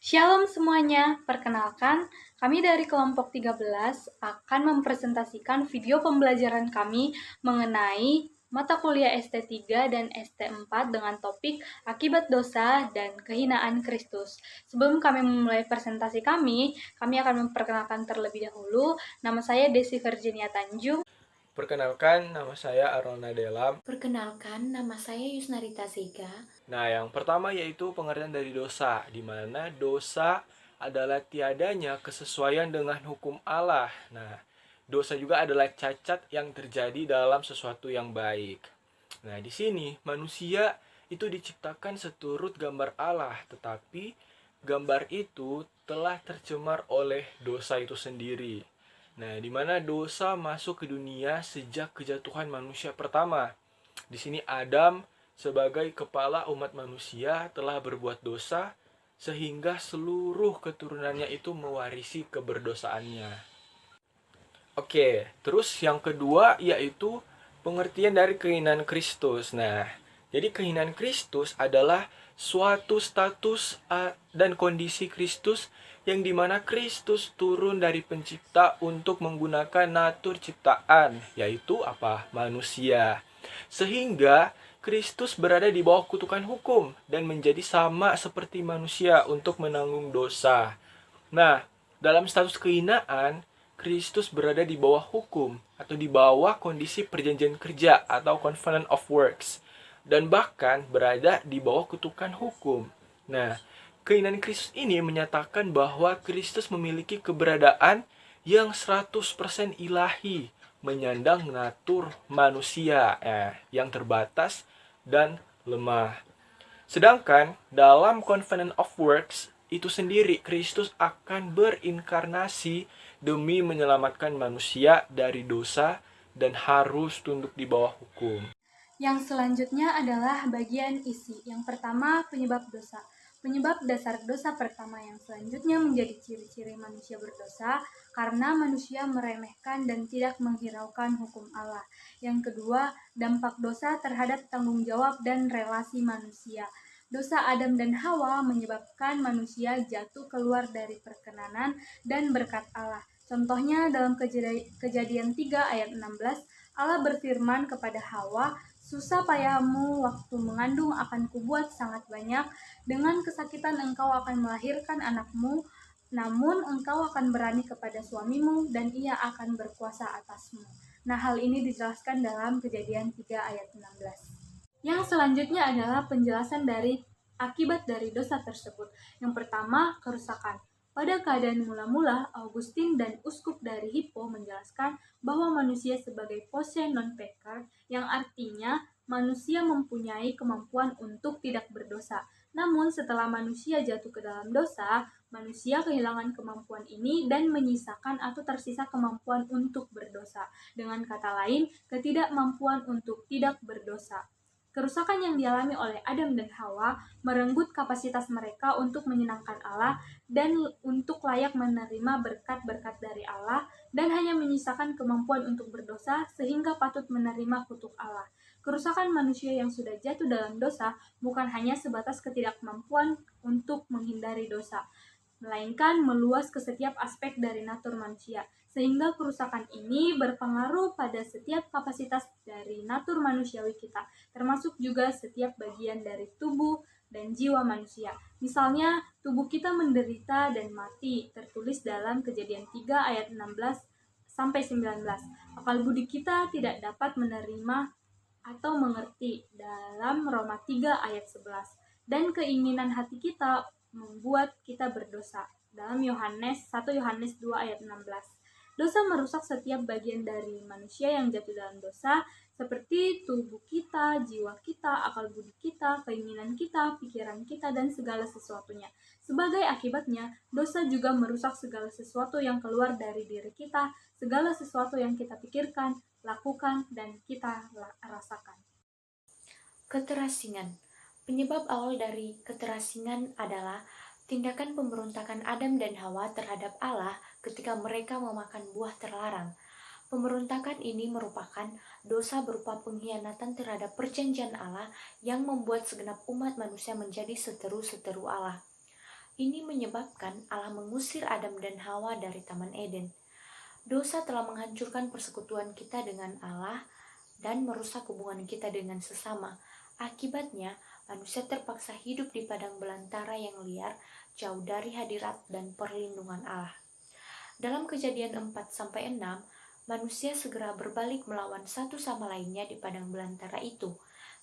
Shalom semuanya, perkenalkan kami dari kelompok 13 akan mempresentasikan video pembelajaran kami mengenai mata kuliah ST3 dan ST4 dengan topik akibat dosa dan kehinaan Kristus. Sebelum kami memulai presentasi kami akan memperkenalkan terlebih dahulu. Nama saya Desi Virginia Tanjung. Perkenalkan, nama saya Arona Delam. Perkenalkan, nama saya Yusnarita Sega. Nah, yang pertama yaitu pengertian dari dosa, di mana dosa adalah tiadanya kesesuaian dengan hukum Allah. Nah, dosa juga adalah cacat yang terjadi dalam sesuatu yang baik. Nah, di sini manusia itu diciptakan seturut gambar Allah, tetapi gambar itu telah tercemar oleh dosa itu sendiri. Nah, di mana dosa masuk ke dunia sejak kejatuhan manusia pertama. Di sini Adam sebagai kepala umat manusia telah berbuat dosa sehingga seluruh keturunannya itu mewarisi keberdosaannya. Oke, terus yang kedua yaitu pengertian dari kehinaan Kristus. Nah, jadi kehinaan Kristus adalah suatu status dan kondisi Kristus yang dimana Kristus turun dari pencipta untuk menggunakan natur ciptaan, yaitu apa? Manusia. Sehingga Kristus berada di bawah kutukan hukum dan menjadi sama seperti manusia untuk menanggung dosa. Nah, dalam status kehinaan, Kristus berada di bawah hukum atau di bawah kondisi perjanjian kerja atau covenant of works dan bahkan berada di bawah kutukan hukum. Nah, kehinaan Kristus ini menyatakan bahwa Kristus memiliki keberadaan yang 100% ilahi, menyandang natur manusia yang terbatas dan lemah. Sedangkan dalam covenant of works itu sendiri Kristus akan berinkarnasi demi menyelamatkan manusia dari dosa dan harus tunduk di bawah hukum. Yang selanjutnya adalah bagian isi. Yang pertama, penyebab dosa. Penyebab dasar dosa pertama yang selanjutnya menjadi ciri-ciri manusia berdosa karena manusia meremehkan dan tidak menghiraukan hukum Allah. Yang kedua, dampak dosa terhadap tanggung jawab dan relasi manusia. Dosa Adam dan Hawa menyebabkan manusia jatuh keluar dari perkenanan dan berkat Allah. Contohnya dalam Kejadian 3 ayat 16, Allah berfirman kepada Hawa, "Susah payahmu waktu mengandung akan kubuat sangat banyak, dengan kesakitan engkau akan melahirkan anakmu, namun engkau akan berani kepada suamimu dan ia akan berkuasa atasmu." Nah, hal ini dijelaskan dalam Kejadian 3 ayat 16. Yang selanjutnya adalah penjelasan dari akibat dari dosa tersebut. Yang pertama, kerusakan. Pada keadaan mula-mula, Augustine dan uskup dari Hippo menjelaskan bahwa manusia sebagai posse non peccar, yang artinya manusia mempunyai kemampuan untuk tidak berdosa. Namun setelah manusia jatuh ke dalam dosa, manusia kehilangan kemampuan ini dan menyisakan atau tersisa kemampuan untuk berdosa. Dengan kata lain, ketidakmampuan untuk tidak berdosa. Kerusakan yang dialami oleh Adam dan Hawa merenggut kapasitas mereka untuk menyenangkan Allah dan untuk layak menerima berkat-berkat dari Allah, dan hanya menyisakan kemampuan untuk berdosa sehingga patut menerima kutuk Allah. Kerusakan manusia yang sudah jatuh dalam dosa bukan hanya sebatas ketidakmampuan untuk menghindari dosa, melainkan meluas ke setiap aspek dari natur manusia, sehingga kerusakan ini berpengaruh pada setiap kapasitas dari natur manusiawi kita, termasuk juga setiap bagian dari tubuh dan jiwa manusia. Misalnya, tubuh kita menderita dan mati, tertulis dalam Kejadian 3 ayat 16 sampai 19. Akal budi kita tidak dapat menerima atau mengerti, dalam Roma 3 ayat 11. Dan keinginan hati kita membuat kita berdosa, dalam 1 Yohanes 2 ayat 16. Dosa merusak setiap bagian dari manusia yang jatuh dalam dosa, seperti tubuh kita, jiwa kita, akal budi kita, keinginan kita, pikiran kita, dan segala sesuatunya. Sebagai akibatnya, dosa juga merusak segala sesuatu yang keluar dari diri kita, segala sesuatu yang kita pikirkan, lakukan, dan kita rasakan. Keterasingan. Penyebab awal dari keterasingan adalah tindakan pemberontakan Adam dan Hawa terhadap Allah ketika mereka memakan buah terlarang. Pemberontakan ini merupakan dosa berupa pengkhianatan terhadap perjanjian Allah yang membuat segenap umat manusia menjadi seteru-seteru Allah. Ini menyebabkan Allah mengusir Adam dan Hawa dari Taman Eden. Dosa telah menghancurkan persekutuan kita dengan Allah dan merusak hubungan kita dengan sesama. Akibatnya, manusia terpaksa hidup di padang belantara yang liar, jauh dari hadirat dan perlindungan Allah. Dalam Kejadian 4-6, manusia segera berbalik melawan satu sama lainnya di padang belantara itu.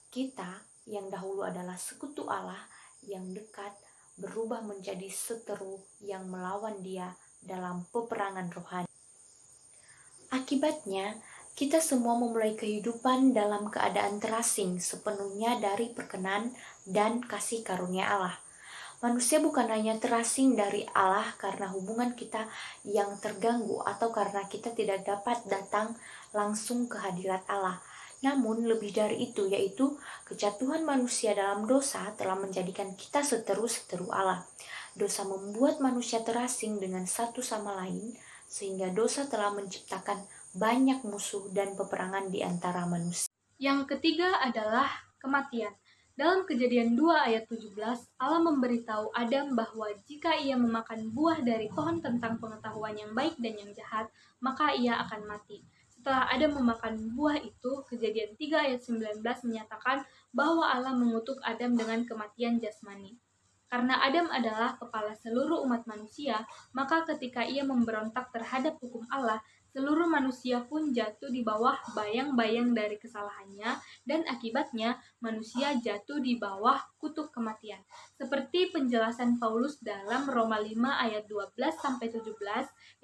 Kita yang dahulu adalah sekutu Allah yang dekat berubah menjadi seteru yang melawan Dia dalam peperangan rohani. Akibatnya, kita semua memulai kehidupan dalam keadaan terasing sepenuhnya dari perkenan dan kasih karunia Allah. Manusia bukan hanya terasing dari Allah karena hubungan kita yang terganggu atau karena kita tidak dapat datang langsung ke hadirat Allah. Namun lebih dari itu, yaitu kejatuhan manusia dalam dosa telah menjadikan kita seteru-seteru Allah. Dosa membuat manusia terasing dengan satu sama lain, sehingga dosa telah menciptakan banyak musuh dan peperangan di antara manusia. Yang ketiga adalah kematian. Dalam Kejadian 2 ayat 17, Allah memberitahu Adam bahwa jika ia memakan buah dari pohon tentang pengetahuan yang baik dan yang jahat, maka ia akan mati. Setelah Adam memakan buah itu, Kejadian 3 ayat 19 menyatakan bahwa Allah mengutuk Adam dengan kematian jasmani. Karena Adam adalah kepala seluruh umat manusia, maka ketika ia memberontak terhadap hukum Allah, seluruh manusia pun jatuh di bawah bayang-bayang dari kesalahannya, dan akibatnya manusia jatuh di bawah kutuk kematian. Seperti penjelasan Paulus dalam Roma 5 ayat 12-17,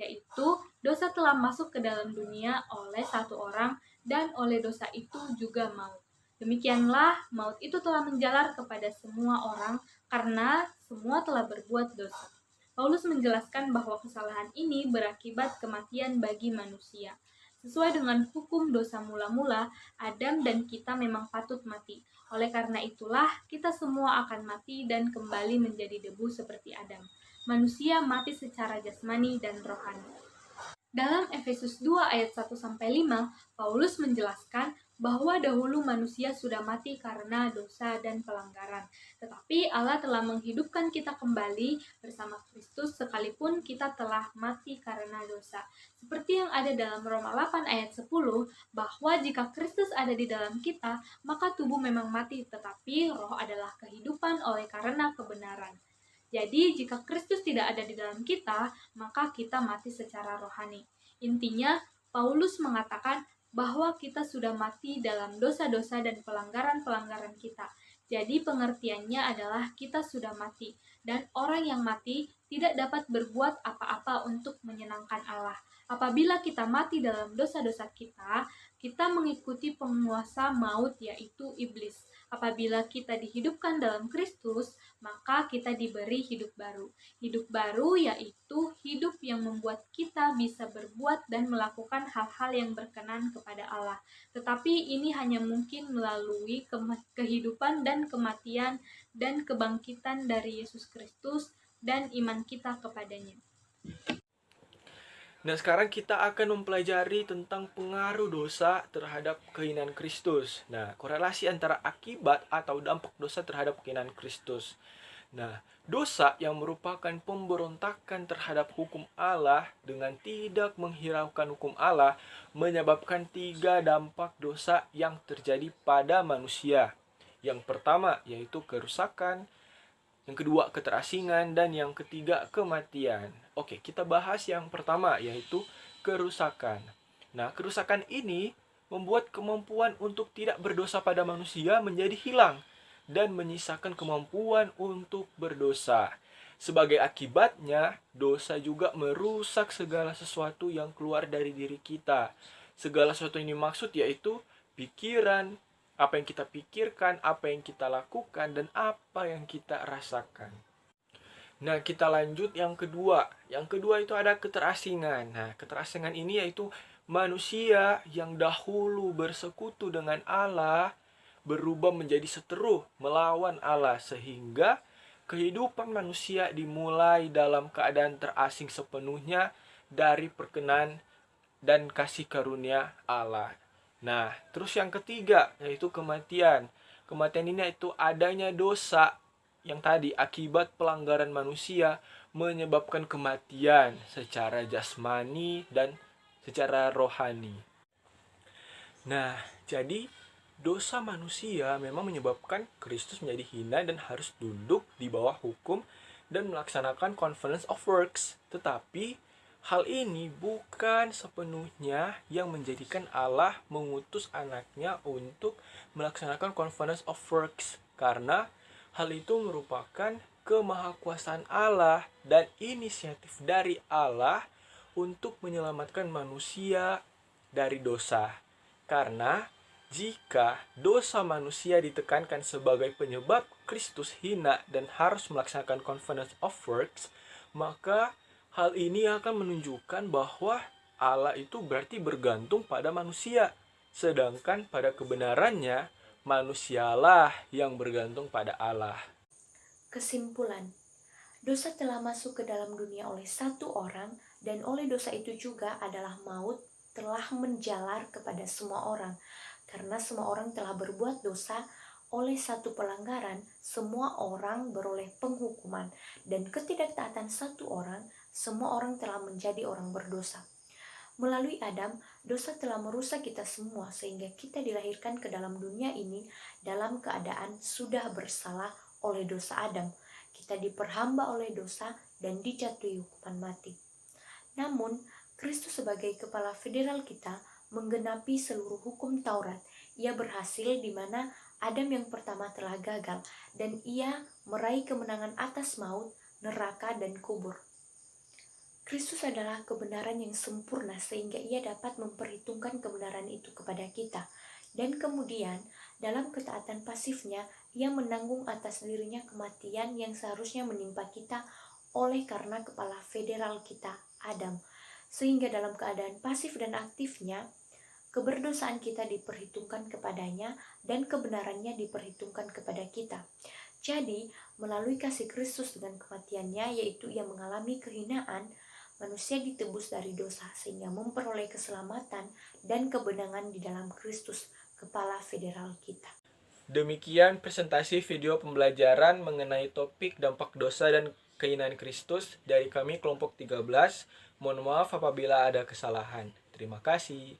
yaitu dosa telah masuk ke dalam dunia oleh satu orang, dan oleh dosa itu juga maut. Demikianlah maut itu telah menjalar kepada semua orang karena semua telah berbuat dosa. Paulus menjelaskan bahwa kesalahan ini berakibat kematian bagi manusia. Sesuai dengan hukum dosa mula-mula, Adam dan kita memang patut mati. Oleh karena itulah, kita semua akan mati dan kembali menjadi debu seperti Adam. Manusia mati secara jasmani dan rohani. Dalam Efesus 2 ayat 1-5, Paulus menjelaskan bahwa dahulu manusia sudah mati karena dosa dan pelanggaran. Tetapi Allah telah menghidupkan kita kembali bersama Kristus sekalipun kita telah mati karena dosa. Seperti yang ada dalam Roma 8 ayat 10, bahwa jika Kristus ada di dalam kita, maka tubuh memang mati, tetapi roh adalah kehidupan oleh karena kebenaran. Jadi, jika Kristus tidak ada di dalam kita, maka kita mati secara rohani. Intinya, Paulus mengatakan bahwa kita sudah mati dalam dosa-dosa dan pelanggaran-pelanggaran kita. Jadi, pengertiannya adalah kita sudah mati, dan orang yang mati tidak dapat berbuat apa-apa untuk menyenangkan Allah. Apabila kita mati dalam dosa-dosa kita, kita mengikuti penguasa maut, yaitu iblis. Apabila kita dihidupkan dalam Kristus, maka kita diberi hidup baru. Hidup baru yaitu hidup yang membuat kita bisa berbuat dan melakukan hal-hal yang berkenan kepada Allah. Tetapi ini hanya mungkin melalui kehidupan dan kematian dan kebangkitan dari Yesus Kristus dan iman kita kepadanya. Nah, sekarang kita akan mempelajari tentang pengaruh dosa terhadap keinginan Kristus. Nah, korelasi antara akibat atau dampak dosa terhadap keinginan Kristus. Nah, dosa yang merupakan pemberontakan terhadap hukum Allah dengan tidak menghiraukan hukum Allah menyebabkan 3 dampak dosa yang terjadi pada manusia. Yang pertama yaitu kerusakan, yang kedua keterasingan, dan yang ketiga kematian. Oke, kita bahas yang pertama yaitu kerusakan. Nah, kerusakan ini membuat kemampuan untuk tidak berdosa pada manusia menjadi hilang dan menyisakan kemampuan untuk berdosa. Sebagai akibatnya, dosa juga merusak segala sesuatu yang keluar dari diri kita. Segala sesuatu ini maksud yaitu pikiran, apa yang kita pikirkan, apa yang kita lakukan, dan apa yang kita rasakan. Nah, kita lanjut yang kedua. Yang kedua itu ada keterasingan. Nah, keterasingan ini yaitu manusia yang dahulu bersekutu dengan Allah berubah menjadi seteru melawan Allah, sehingga kehidupan manusia dimulai dalam keadaan terasing sepenuhnya dari perkenan dan kasih karunia Allah. Nah, terus yang ketiga yaitu kematian. Kematian ini yaitu adanya dosa yang tadi, akibat pelanggaran manusia menyebabkan kematian secara jasmani dan secara rohani. Nah, jadi dosa manusia memang menyebabkan Kristus menjadi hina dan harus tunduk di bawah hukum dan melaksanakan conference of works. Tetapi hal ini bukan sepenuhnya yang menjadikan Allah mengutus anaknya untuk melaksanakan conference of works, karena hal itu merupakan kemahakuasaan Allah dan inisiatif dari Allah untuk menyelamatkan manusia dari dosa. Karena jika dosa manusia ditekankan sebagai penyebab Kristus hina dan harus melaksanakan conference of works, maka hal ini akan menunjukkan bahwa Allah itu berarti bergantung pada manusia. Sedangkan pada kebenarannya, manusialah yang bergantung pada Allah. Kesimpulan, dosa telah masuk ke dalam dunia oleh satu orang, dan oleh dosa itu juga adalah maut telah menjalar kepada semua orang. Karena semua orang telah berbuat dosa, oleh satu pelanggaran, semua orang beroleh penghukuman. Dan ketidaktaatan satu orang, semua orang telah menjadi orang berdosa. Melalui Adam, dosa telah merusak kita semua sehingga kita dilahirkan ke dalam dunia ini dalam keadaan sudah bersalah oleh dosa Adam. Kita diperhamba oleh dosa dan dijatuhi hukuman mati. Namun, Kristus sebagai kepala federal kita menggenapi seluruh hukum Taurat. Ia berhasil di mana Adam yang pertama telah gagal dan ia meraih kemenangan atas maut, neraka, dan kubur. Kristus adalah kebenaran yang sempurna sehingga ia dapat memperhitungkan kebenaran itu kepada kita. Dan kemudian, dalam ketaatan pasifnya, ia menanggung atas dirinya kematian yang seharusnya menimpa kita oleh karena kepala federal kita, Adam. Sehingga dalam keadaan pasif dan aktifnya, keberdosaan kita diperhitungkan kepadanya dan kebenarannya diperhitungkan kepada kita. Jadi, melalui kasih Kristus dengan kematiannya, yaitu ia mengalami kehinaan, manusia ditebus dari dosa sehingga memperoleh keselamatan dan kebenangan di dalam Kristus, kepala federal kita. Demikian presentasi video pembelajaran mengenai topik dampak dosa dan kehinaan Kristus dari kami kelompok 13. Mohon maaf apabila ada kesalahan. Terima kasih.